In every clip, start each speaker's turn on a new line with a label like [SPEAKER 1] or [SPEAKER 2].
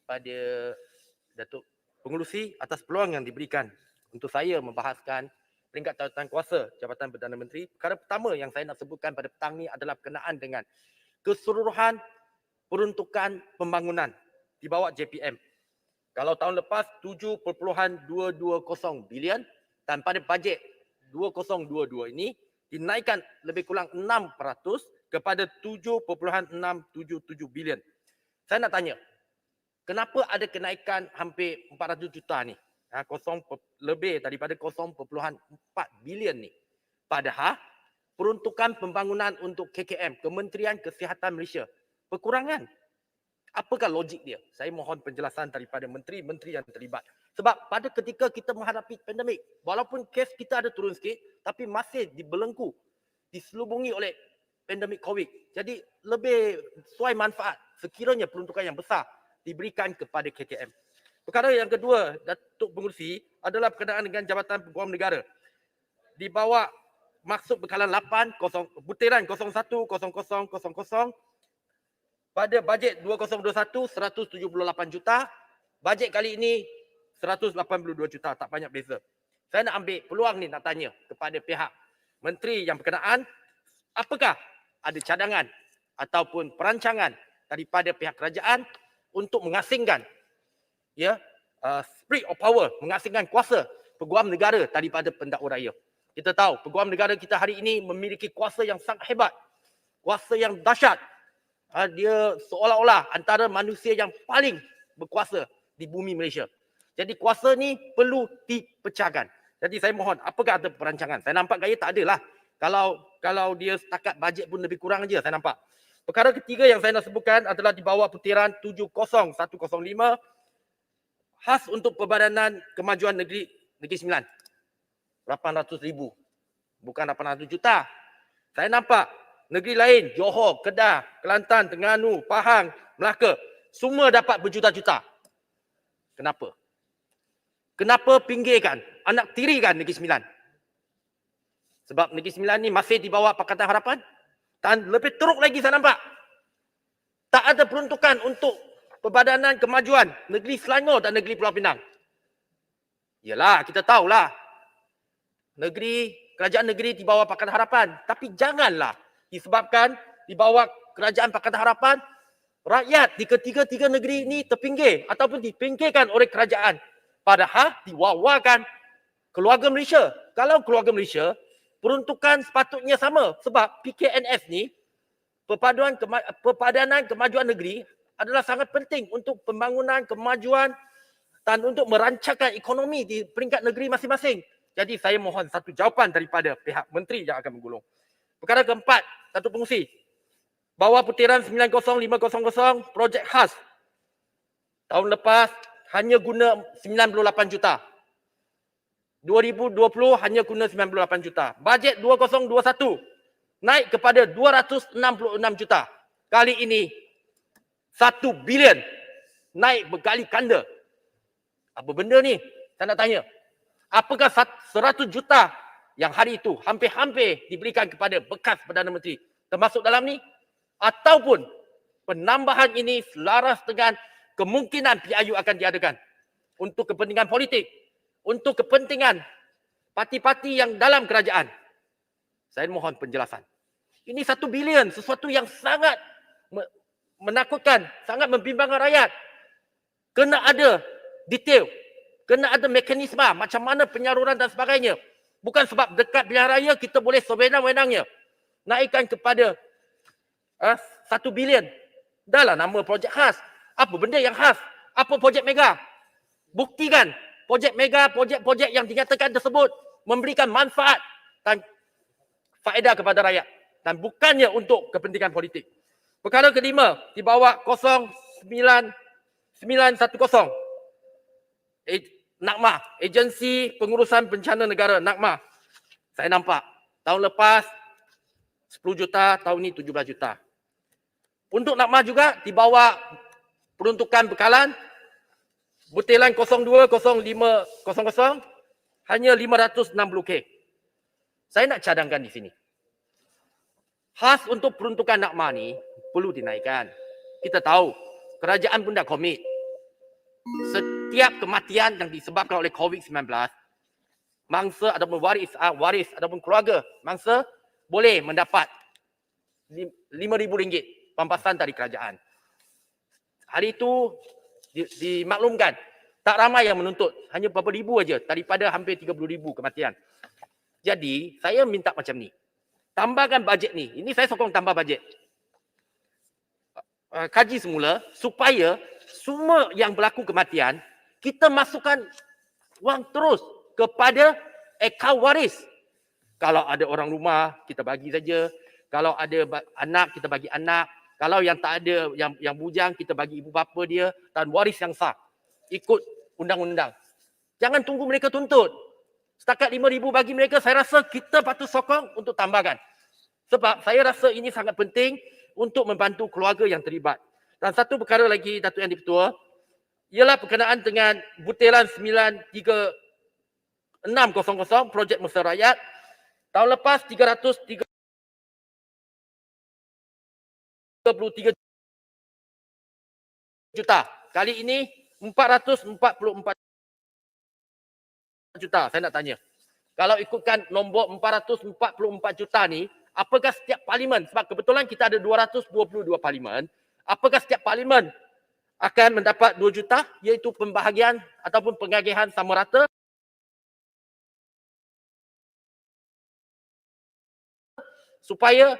[SPEAKER 1] pada Datuk Pengerusi atas peluang yang diberikan untuk saya membahaskan peringkat tawatan kuasa Jabatan Perdana Menteri. Perkara pertama yang saya nak sebutkan pada petang ni adalah berkenaan dengan keseluruhan peruntukan pembangunan di bawah JPM. Kalau tahun lepas 7.220 bilion dan pada bajet 2022 ini dinaikkan lebih kurang 6% kepada 7.677 bilion. Saya nak tanya, kenapa ada kenaikan hampir 400 juta ni? Lebih daripada 0.4 bilion ni. Padahal peruntukan pembangunan untuk KKM, Kementerian Kesihatan Malaysia, berkurangan. Apakah logik dia? Saya mohon penjelasan daripada menteri-menteri yang terlibat. Sebab pada ketika kita menghadapi pandemik, walaupun kes kita ada turun sikit, tapi masih dibelenggu, diselubungi oleh pandemik COVID. Jadi lebih sesuai manfaat sekiranya peruntukan yang besar diberikan kepada KKM. Perkara yang kedua, Datuk Pengerusi, adalah berkenaan dengan Jabatan Peguam Negara. Di bawah maksud bekalan 8, butiran 010000 pada bajet 2021, 178 juta. Bajet kali ini 182 juta, tak banyak beza. Saya nak ambil peluang ni nak tanya kepada pihak menteri yang berkenaan, apakah ada cadangan ataupun perancangan daripada pihak kerajaan untuk mengasingkan spirit of power, mengasingkan kuasa peguam negara daripada pendakwa raya. Kita tahu peguam negara kita hari ini memiliki kuasa yang sangat hebat, kuasa yang dahsyat. Dia seolah-olah antara manusia yang paling berkuasa di bumi Malaysia. Jadi kuasa ni perlu dipecahkan. Jadi saya mohon, apakah ada perancangan? Saya nampak gaya tak adalah. Kalau dia setakat bajet pun lebih kurang aja saya nampak. Perkara ketiga yang saya nak sebutkan adalah di bawah putiran 70105, khas untuk Perbadanan Kemajuan Negeri Sembilan. 800,000. Bukan 800 juta. Saya nampak negeri lain, Johor, Kedah, Kelantan, Terengganu, Pahang, Melaka, semua dapat berjuta-juta. Kenapa? Kenapa pinggirkan, anak tirikan Negeri Sembilan? Sebab Negeri Sembilan ni masih di bawah Pakatan Harapan. Dan lebih teruk lagi saya nampak, tak ada peruntukan untuk Perbadanan Kemajuan Negeri Selangor dan Negeri Pulau Pinang. Yalah, kita tahulah. Kerajaan negeri di bawah Pakatan Harapan. Tapi janganlah disebabkan di bawah Kerajaan Pakatan Harapan, rakyat di ketiga-tiga negeri ini terpinggir ataupun dipinggirkan oleh kerajaan. Padahal diwawakan keluarga Malaysia. Kalau keluarga Malaysia, peruntukan sepatutnya sama. Sebab PKNS ni, Perbadanan Kemajuan Negeri, adalah sangat penting untuk pembangunan, kemajuan dan untuk merancangkan ekonomi di peringkat negeri masing-masing. Jadi saya mohon satu jawapan daripada pihak menteri yang akan menggulung. Perkara keempat, Datuk Pengerusi, bawah putiran 90500, projek khas. Tahun lepas hanya guna 98 juta. 2020 hanya guna 98 juta. Bajet 2021 naik kepada 266 juta. Kali ini 1 bilion, naik berkali ganda. Apa benda ni? Saya nak tanya. Apakah 100 juta yang hari itu hampir-hampir diberikan kepada bekas Perdana Menteri termasuk dalam ni? Ataupun penambahan ini selaras dengan kemungkinan PIU akan diadakan untuk kepentingan politik, untuk kepentingan parti-parti yang dalam kerajaan? Saya mohon penjelasan. Ini 1 bilion, sesuatu yang sangat menakutkan, sangat membimbangkan rakyat. Kena ada detail, kena ada mekanisme macam mana penyaluran dan sebagainya. Bukan sebab dekat pilihan raya kita boleh sewenang-wenangnya naikkan kepada 1 bilion. Dahlah nama projek khas. Apa benda yang khas? Apa projek mega? Buktikan projek mega, projek-projek yang dinyatakan tersebut memberikan manfaat dan faedah kepada rakyat dan bukannya untuk kepentingan politik. Perkara kelima, di bawah 09910, NAKMA, Agensi Pengurusan Bencana Negara, NAKMA. Saya nampak tahun lepas 10 juta, tahun ini 17 juta. Untuk NAKMA juga di bawah peruntukan bekalan, butiran 020500 hanya 560K. Saya nak cadangkan di sini. Khas untuk peruntukan NAKMA ni perlu dinaikkan. Kita tahu kerajaan pun dah komit. setiap kematian yang disebabkan oleh COVID-19, mangsa ataupun waris ataupun keluarga mangsa boleh mendapat RM5,000 pampasan dari kerajaan. Hari itu dimaklumkan tak ramai yang menuntut, hanya beberapa ribu aja daripada hampir 30,000 kematian. Jadi saya minta macam ni, tambahkan bajet ni. Ini saya sokong tambah bajet. Kaji semula supaya semua yang berlaku kematian kita masukkan wang terus kepada akaun waris. Kalau ada orang rumah kita bagi saja, kalau ada anak kita bagi anak, kalau yang tak ada yang bujang kita bagi ibu bapa dia dan waris yang sah ikut undang-undang. Jangan tunggu mereka tuntut. Setakat RM5,000 bagi mereka, saya rasa kita patut sokong untuk tambahkan. Sebab saya rasa ini sangat penting untuk membantu keluarga yang terlibat. Dan satu perkara lagi, Datuk Yang di-Pertua, ialah berkenaan dengan butiran 93600 projek Mesra Rakyat. Tahun lepas 333 juta. Kali ini 444 juta. Saya nak tanya, kalau ikutkan nombor 444 juta ni, apakah setiap parlimen, sebab kebetulan kita ada 222 parlimen, apakah setiap parlimen akan mendapat 2 juta, iaitu pembahagian ataupun pengagihan sama rata supaya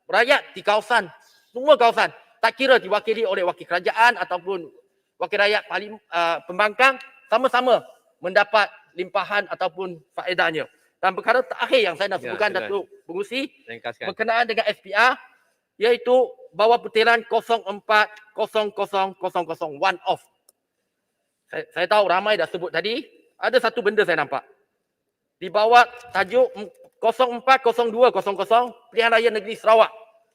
[SPEAKER 1] rakyat di kawasan, semua kawasan, tak kira diwakili oleh wakil kerajaan ataupun wakil rakyat pembangkang, sama-sama mendapat limpahan ataupun faedahnya. Dan perkara terakhir yang saya nak sebutkan, Datuk Pengerusi, berkenaan dengan SPR, iaitu bawah butiran 040000 one off. Saya tahu ramai dah sebut tadi, ada satu benda saya nampak. Di bawah tajuk 040200 Pilihan Raya Negeri Sarawak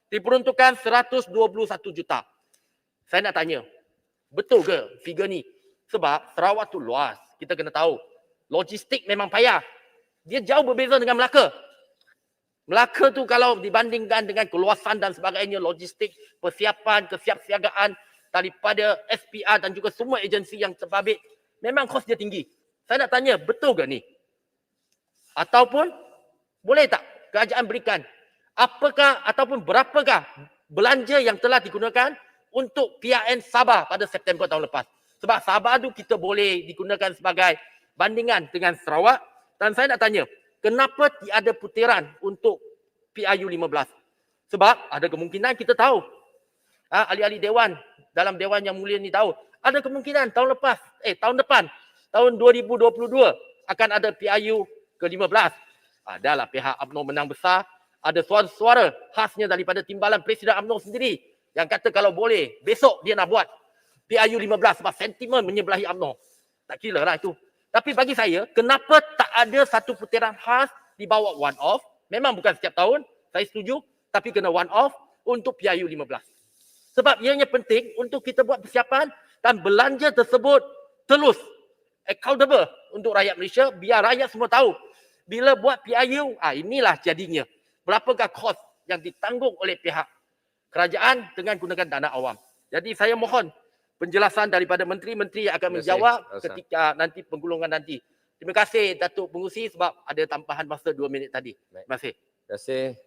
[SPEAKER 1] diperuntukkan 121 juta. Saya nak tanya, betul ke figure ni? Sebab Sarawak tu luas, kita kena tahu. Logistik memang payah. Dia jauh berbeza dengan Melaka. Melaka tu kalau dibandingkan dengan keluasan dan sebagainya, logistik, persiapan, kesiapsiagaan daripada SPR dan juga semua agensi yang terbabit, memang kos dia tinggi. Saya nak tanya, betul ke ni? Ataupun boleh tak kerajaan berikan apakah ataupun berapakah belanja yang telah digunakan untuk PRN Sabah pada September tahun lepas? Sebab Sabah tu kita boleh digunakan sebagai bandingan dengan Sarawak. Dan saya nak tanya, kenapa tiada putiran untuk PRU 15? Sebab ada kemungkinan kita tahu, ahli-ahli dewan dalam Dewan Yang Mulia ni tahu, ada kemungkinan tahun depan, tahun 2022 akan ada PRU ke-15. Adalah pihak UMNO menang besar, ada suara-suara khasnya daripada timbalan Presiden UMNO sendiri yang kata kalau boleh besok dia nak buat PRU 15 sebab sentimen menyebelahi UMNO. Tak kira lah itu. Tapi bagi saya, kenapa tak ada satu putiran khas dibawa one off? Memang bukan setiap tahun, saya setuju, tapi kena one off untuk PRU 15. Sebab ianya penting untuk kita buat persiapan dan belanja tersebut telus, accountable untuk rakyat Malaysia, biar rakyat semua tahu. Bila buat PRU, inilah jadinya. Berapakah kos yang ditanggung oleh pihak kerajaan dengan gunakan dana awam. Jadi saya mohon penjelasan daripada menteri-menteri yang akan menjawab ketika nanti penggulungan nanti. Terima kasih Datuk Pengerusi sebab ada tambahan masa 2 minit tadi. Terima kasih.
[SPEAKER 2] Terima kasih.